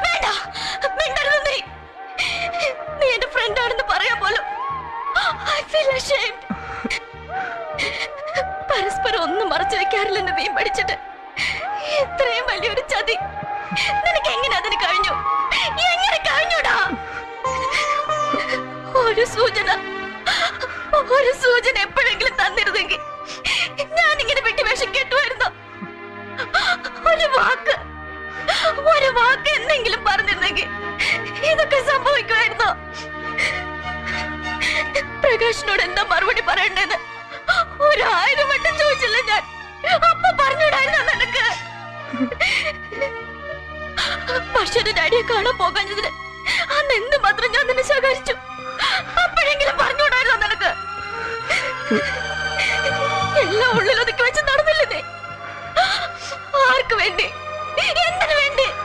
വേണ്ട, മിണ്ടരുത് നീ. നീ എന്റെ ഫ്രണ്ട് ആണെന്ന് പറയാൻ പോലും I feel ashamed. പരസ്പരം ഒന്നും മറച്ചു വെക്കാറില്ലെന്ന് നീ പഠിച്ചിട്ട് ഇത്രയും വലിയൊരു ചതി നിനക്ക് എങ്ങനെ അതിന് കഴിഞ്ഞു? എങ്ങനെ കഴിഞ്ഞൂടാ? ഒരു സൂചന എപ്പോഴെങ്കിലും തന്നിരുന്നെങ്കിൽ ഞാനിങ്ങനെ വിട്ടുവേഷം കേട്ടുമായിരുന്നു. ഒരു വാക്ക് എന്തെങ്കിലും പറഞ്ഞിരുന്നെങ്കിൽ ഇതൊക്കെ സംഭവിക്കുമായിരുന്നോ? പ്രകാശിനോട് എന്താ മറുപടി പറയണ്ടേന്ന് 1000 വട്ടം ചോദിച്ചില്ല ഞാൻ. അപ്പൊ പറഞ്ഞൂടായിരുന്നോ നിനക്ക്? പക്ഷെ ഡാഡിയെ കാണാൻ പോകാഞ്ഞതിന് അന്ന് എന്തുമാത്രം ഞാൻ നിന്നെ ശകാരിച്ചു. അപ്പോഴെങ്കിലും പറഞ്ഞൂടായിരുന്നോ നിനക്ക്? എല്ലാം ഉള്ളിലൊതുക്കി വെച്ച് നടന്നില്ലേ നീ? ആർക്ക് വേണ്ടി? എന്തിനു